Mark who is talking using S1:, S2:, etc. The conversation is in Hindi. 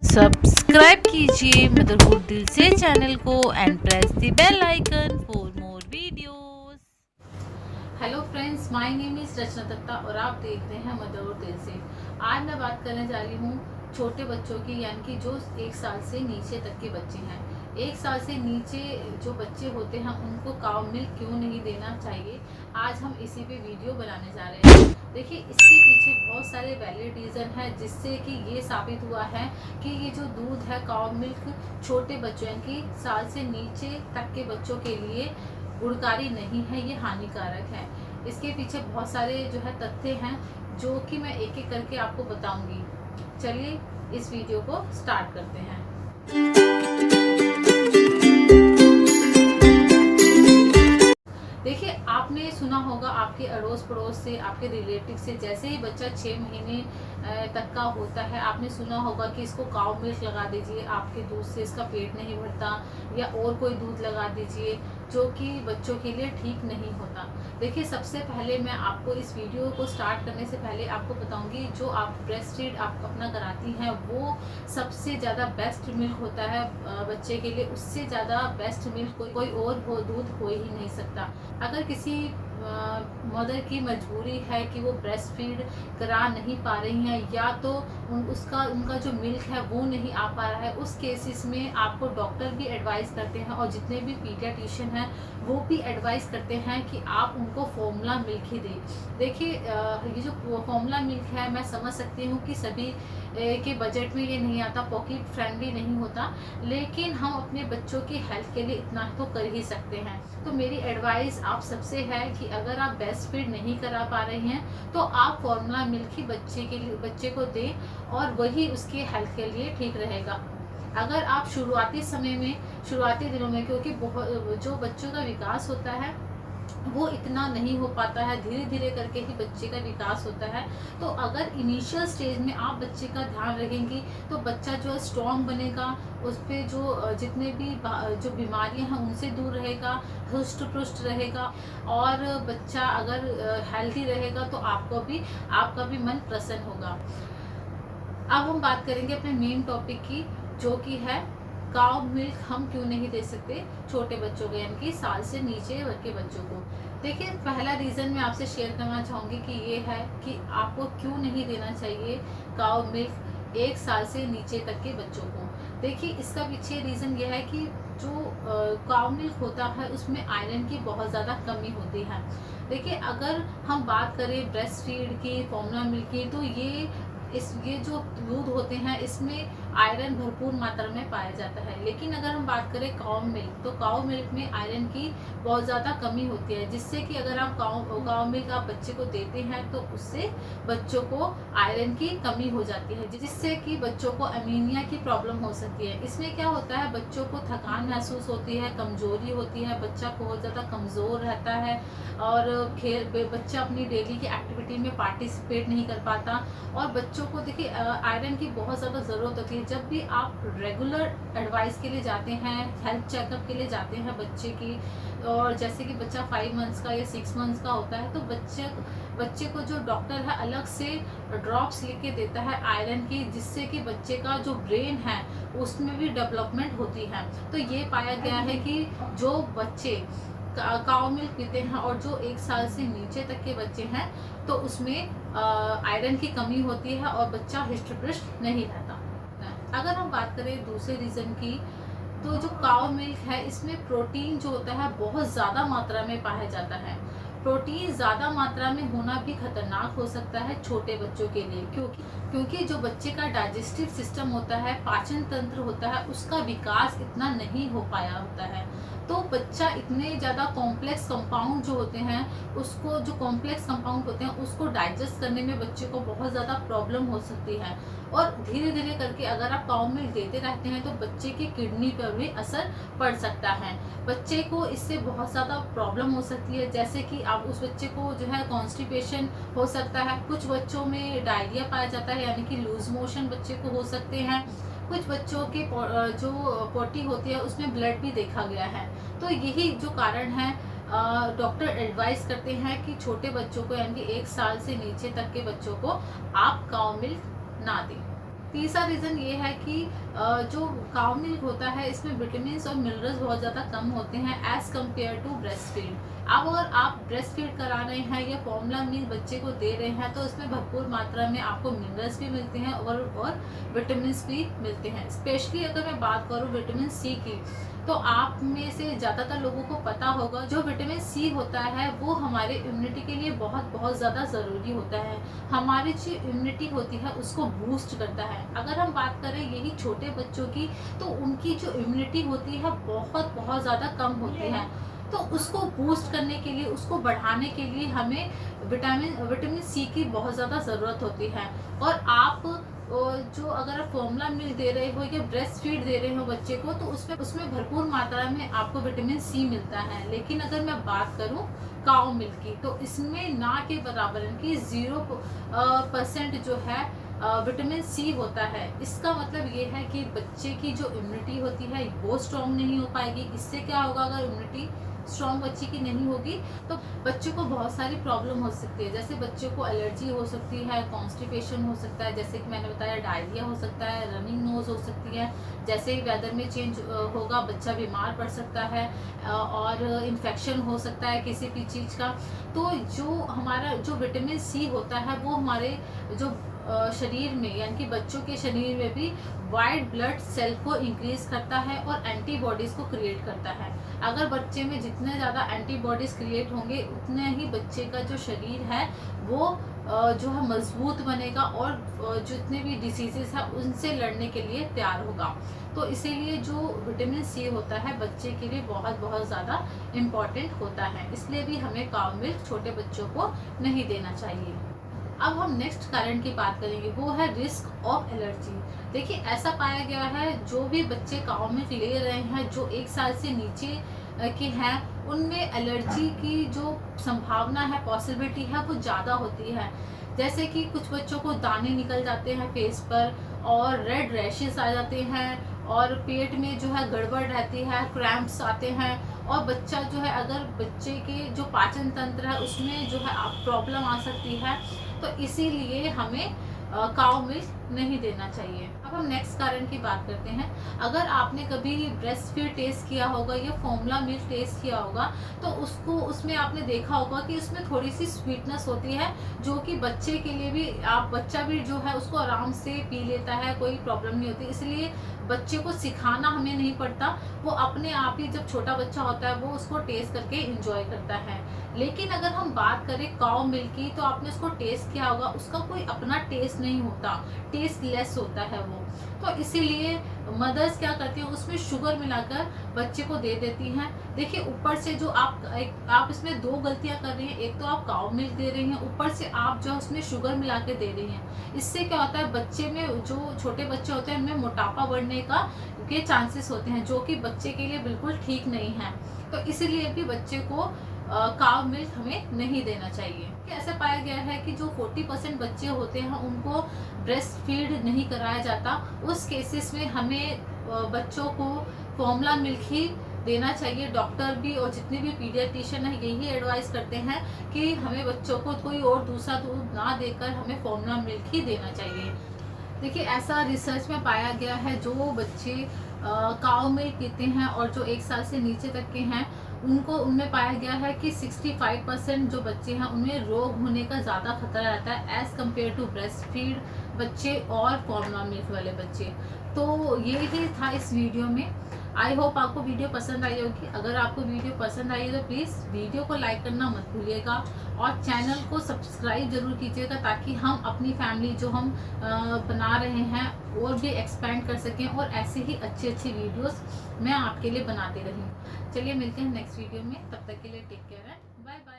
S1: सब्सक्राइब कीजिए मदरहुड दिल से चैनल को and press the bell icon for more videos.
S2: Hello friends, my name is Rachna Datta और आप देखते हैं मदरहुड दिल से। आज मैं बात करने जा रही हूँ छोटे बच्चों की, यानी कि जो 1 साल से नीचे तक के बच्चे हैं। 1 साल से नीचे जो बच्चे होते हैं उनको काउ मिल्क क्यों नहीं देना चाहिए, आज हम इसी पे वीडियो बनाने जा रहे हैं। देखिए, इसके पीछे बहुत सारे वैलिड रीज़न है जिससे कि ये साबित हुआ है कि ये जो दूध है काउ मिल्क छोटे बच्चों यानी कि साल से नीचे तक के बच्चों के लिए गुणकारी नहीं है, ये हानिकारक है। इसके पीछे बहुत सारे जो है तथ्य हैं जो कि मैं एक एक करके आपको बताऊंगी। चलिए इस वीडियो को स्टार्ट करते हैं। देखिए, आपने सुना होगा आपके अड़ोस पड़ोस से, आपके रिलेटिव से, जैसे ही बच्चा 6 महीने तक का होता है, आपने सुना होगा कि इसको काउ मिल्क लगा दीजिए, आपके दूध से इसका पेट नहीं भरता, या और कोई दूध लगा दीजिए जो कि बच्चों के लिए ठीक नहीं होता। देखिए, सबसे पहले मैं आपको इस वीडियो को स्टार्ट करने से पहले आपको बताऊंगी, जो आप ब्रेस्ट फीड आप अपना कराती हैं वो सबसे ज़्यादा बेस्ट मिल्क होता है बच्चे के लिए। उससे ज़्यादा बेस्ट मिल्क कोई और दूध हो ही नहीं सकता। अगर किसी मदर की मजबूरी है कि वो ब्रेस्ट फीड करा नहीं पा रही हैं, या तो उनका जो मिल्क है वो नहीं आ पा रहा है, उस केसेस में आपको डॉक्टर भी एडवाइस करते हैं और जितने भी पीडियाट्रिशियन हैं वो भी एडवाइस करते हैं कि आप उनको फॉर्मूला मिल्क ही दें। देखिए, ये जो फॉर्मूला मिल्क है, मैं समझ सकती हूँ कि सभी के बजट में ये नहीं आता, पॉकेट फ्रेंडली नहीं होता, लेकिन हम अपने बच्चों की हेल्थ के लिए इतना तो कर ही सकते हैं। तो मेरी एडवाइस आप सबसे है कि अगर आप ब्रेस्ट फीड नहीं करा पा रही हैं तो आप फॉर्मूला मिल्क ही बच्चे को दें और वही उसके हेल्थ के लिए ठीक रहेगा। अगर आप शुरुआती दिनों में, क्योंकि जो बच्चों का विकास होता है वो इतना नहीं हो पाता है, धीरे धीरे करके ही बच्चे का विकास होता है। तो अगर इनिशियल स्टेज में आप बच्चे का ध्यान रखेंगी तो बच्चा जो है स्ट्रॉन्ग बनेगा, उस पर जो जितने भी जो बीमारियां हैं उनसे दूर रहेगा, हुष्ट पुष्ट रहेगा, और बच्चा अगर हेल्दी रहेगा तो आपका भी मन प्रसन्न होगा। अब हम बात करेंगे अपने मेन टॉपिक की, जो कि है काउ मिल्क हम क्यों नहीं दे सकते छोटे बच्चों को, यानी कि साल से नीचे के बच्चों को। देखिए, पहला रीज़न मैं आपसे शेयर करना चाहूँगी कि ये है कि आपको क्यों नहीं देना चाहिए काउ मिल्क 1 साल से नीचे तक के बच्चों को। देखिए, इसका पीछे रीज़न ये है कि जो काउ मिल्क होता है उसमें आयरन की बहुत ज़्यादा कमी होती है। देखिए, अगर हम बात करें ब्रेस्ट फीड की, फॉर्मूला मिल्क की, तो ये जो दूध होते हैं इसमें आयरन भरपूर मात्रा में पाया जाता है। लेकिन अगर हम बात करें काउ मिल्क, तो काउ मिल्क में आयरन की बहुत ज़्यादा कमी होती है, जिससे कि अगर आप काउ मिल्क आप बच्चे को देते हैं तो उससे बच्चों को आयरन की कमी हो जाती है, जिससे कि बच्चों को एनीमिया की प्रॉब्लम हो सकती है। इसमें क्या होता है, बच्चों को थकान महसूस होती है, कमजोरी होती है, बच्चा बहुत ज़्यादा कमज़ोर रहता है और बच्चा अपनी डेली की एक्टिविटी में पार्टिसिपेट नहीं कर पाता। और बच्चों को देखिए, आयरन की बहुत ज़्यादा ज़रूरत होती है। जब भी आप रेगुलर एडवाइस के लिए जाते हैं, हेल्थ चेकअप के लिए जाते हैं बच्चे की, और जैसे कि बच्चा 5 मंथ्स का या 6 मंथ्स का होता है, तो बच्चे को जो डॉक्टर है अलग से ड्रॉप्स लिख के देता है आयरन की, जिससे कि बच्चे का जो ब्रेन है उसमें भी डेवलपमेंट होती है। तो ये पाया गया है कि जो बच्चे काउ मिल्क पीते हैं और जो 1 साल से नीचे तक के बच्चे हैं तो उसमें आयरन की कमी होती है और बच्चा हृष्ट-पुष्ट नहीं रहता। अगर हम बात करें दूसरे रीज़न की, तो जो काउ मिल्क है इसमें प्रोटीन जो होता है बहुत ज़्यादा मात्रा में पाया जाता है। प्रोटीन ज़्यादा मात्रा में होना भी खतरनाक हो सकता है छोटे बच्चों के लिए, क्योंकि जो बच्चे का डाइजेस्टिव सिस्टम होता है, पाचन तंत्र होता है, उसका विकास इतना नहीं हो पाया होता है। तो बच्चा इतने ज़्यादा कॉम्प्लेक्स कंपाउंड जो होते हैं उसको डाइजेस्ट करने में बच्चे को बहुत ज़्यादा प्रॉब्लम हो सकती है। और धीरे धीरे करके अगर आप काउ मिल्क देते रहते हैं तो बच्चे की किडनी पर भी असर पड़ सकता है। बच्चे को इससे बहुत ज़्यादा प्रॉब्लम हो सकती है, जैसे कि आप उस बच्चे को जो है कॉन्स्टिपेशन हो सकता है, कुछ बच्चों में डायरिया पाया जाता है, यानी कि लूज मोशन बच्चे को हो सकते हैं, कुछ बच्चों के जो पोटी होती है उसमें ब्लड भी देखा गया है। तो यही जो कारण है, डॉक्टर एडवाइस करते हैं कि छोटे बच्चों को, यानी कि 1 साल से नीचे तक के बच्चों को आप काउ मिल्क ना दें। तीसरा रीज़न ये है कि जो काउ मिल्क होता है इसमें विटामिन और मिनरल्स बहुत ज़्यादा कम होते हैं as compare to breast feed. अब अगर आप ब्रेस्ट फीड करा रहे हैं या फॉर्मूला मिल्क बच्चे को दे रहे हैं तो इसमें भरपूर मात्रा में आपको मिनरल्स भी मिलते हैं और विटामिन भी मिलते हैं। स्पेशली अगर मैं बात करूँ विटामिन सी की, तो आप में से ज़्यादातर लोगों को पता होगा जो विटामिन सी होता है वो हमारे इम्यूनिटी के लिए बहुत ज़्यादा ज़रूरी होता है। हमारी जो इम्यूनिटी होती है उसको बूस्ट करता है। अगर हम बात करें यही छोटे बच्चों की, तो उनकी जो इम्यूनिटी होती है बहुत ज़्यादा कम होती है। तो उसको बूस्ट करने के लिए, उसको बढ़ाने के लिए हमें विटामिन सी की बहुत ज़्यादा ज़रूरत होती है। और आप जो अगर आप फॉर्मूला मिल्क दे रहे हो या ब्रेस्ट फीड दे रहे हो बच्चे को, तो उसमें भरपूर मात्रा में आपको विटामिन सी मिलता है। लेकिन अगर मैं बात करूं काउ मिल्क की, तो इसमें ना के बराबर कि 0% जो है विटामिन सी होता है। इसका मतलब ये है कि बच्चे की जो इम्यूनिटी होती है वो स्ट्रॉन्ग नहीं हो पाएगी। इससे क्या होगा, अगर इम्यूनिटी स्ट्रॉन्ग बच्चे की नहीं होगी तो बच्चे को बहुत सारी प्रॉब्लम हो सकती है। जैसे बच्चे को एलर्जी हो सकती है, कॉन्स्टिपेशन हो सकता है, जैसे कि मैंने बताया डायरिया हो सकता है, रनिंग नोज हो सकती है। जैसे ही वेदर में चेंज होगा बच्चा बीमार पड़ सकता है और इन्फेक्शन हो सकता है किसी भी चीज़ का। तो जो हमारा जो विटामिन सी होता है वो हमारे जो शरीर में, यानी कि बच्चों के शरीर में भी वाइट ब्लड सेल को इंक्रीज करता है और एंटीबॉडीज़ को क्रिएट करता है। अगर बच्चे में जितने ज़्यादा एंटीबॉडीज़ क्रिएट होंगे उतने ही बच्चे का जो शरीर है वो जो है मजबूत बनेगा और जितने भी डिसीजेस हैं उनसे लड़ने के लिए तैयार होगा। तो इसीलिए जो विटामिन सी होता है बच्चे के लिए बहुत ज़्यादा इम्पॉर्टेंट होता है। इसलिए भी हमें काउ मिल्क छोटे बच्चों को नहीं देना चाहिए। अब हम नेक्स्ट कारण की बात करेंगे, वो है रिस्क ऑफ एलर्जी। देखिए, ऐसा पाया गया है जो भी बच्चे काउ मिल्क ले रहे हैं जो 1 साल से नीचे के हैं, उनमें एलर्जी की जो संभावना है, पॉसिबिलिटी है, वो ज़्यादा होती है। जैसे कि कुछ बच्चों को दाने निकल जाते हैं फेस पर और रेड रैशेस आ जाते हैं और पेट में जो है गड़बड़ रहती है, क्रैम्प्स आते हैं। और बच्चा जो है, अगर बच्चे के जो पाचन तंत्र है उसमें जो है प्रॉब्लम आ सकती है। तो इसीलिए हमें काउ मिल्क नहीं देना चाहिए। अब हम नेक्स्ट कारण की बात करते हैं। अगर आपने कभी ब्रेस्ट फीड टेस्ट किया होगा या फॉर्मूला मिल्क टेस्ट किया होगा तो उसमें आपने देखा होगा कि उसमें थोड़ी सी स्वीटनेस होती है, जो कि बच्चे के लिए भी, बच्चा भी जो है उसको आराम से पी लेता है, कोई प्रॉब्लम नहीं होती। इसलिए बच्चे को सिखाना हमें नहीं पड़ता, वो अपने आप ही जब छोटा बच्चा होता है वो उसको टेस्ट करके इंजॉय करता है। लेकिन अगर हम बात करें काउ मिल्क की, तो आपने उसको टेस्ट किया होगा, उसका कोई अपना टेस्ट नहीं होता, टेस्ट लेस होता है वो। तो इसीलिए मदर्स क्या करती हैं, उसमें शुगर मिलाकर बच्चे को दे देती हैं। देखिए, ऊपर से जो आप इसमें 2 गलतियां कर रही हैं। एक तो आप काउ मिल्क दे रही हैं, ऊपर से आप जो उसमें शुगर मिला के दे रही हैं। इससे क्या होता है, बच्चे में, जो छोटे बच्चे होते हैं उनमें मोटापा बढ़ने के चांसेस होते हैं, जो कि बच्चे के लिए बिल्कुल ठीक नहीं है। तो इसीलिए भी बच्चे को काउ मिल्क हमें नहीं देना चाहिए। ऐसा पाया गया है कि जो 40% बच्चे होते हैं उनको ब्रेस्ट फीड नहीं कराया जाता, उस केसेस में हमें बच्चों को फॉर्मूला मिल्क ही देना चाहिए। डॉक्टर भी और जितने भी पीडियाट्रिशियन है यही एडवाइस करते हैं कि हमें बच्चों को कोई और दूसरा दूध ना देकर हमें फॉर्मूला मिल्क ही देना चाहिए। देखिए, ऐसा रिसर्च में पाया गया है, जो बच्चे काउ मिल्क पीते हैं और जो 1 साल से नीचे तक के हैं उनमें पाया गया है कि 65% जो बच्चे हैं उनमें रोग होने का ज़्यादा खतरा रहता है as compare to breast feed बच्चे और फॉर्मूला मिल्क वाले बच्चे। तो ये ही था इस वीडियो में। आई होप आपको वीडियो पसंद आई होगी। अगर आपको वीडियो पसंद आई है तो प्लीज़ वीडियो को लाइक करना मत भूलिएगा और चैनल को सब्सक्राइब जरूर कीजिएगा, ताकि हम अपनी फैमिली जो हम बना रहे हैं और भी एक्सपेंड कर सकें और ऐसे ही अच्छी वीडियोस मैं आपके लिए बनाती रहूँ। चलिए, मिलते हैं नेक्स्ट वीडियो में, तब तक के लिए take care and bye bye.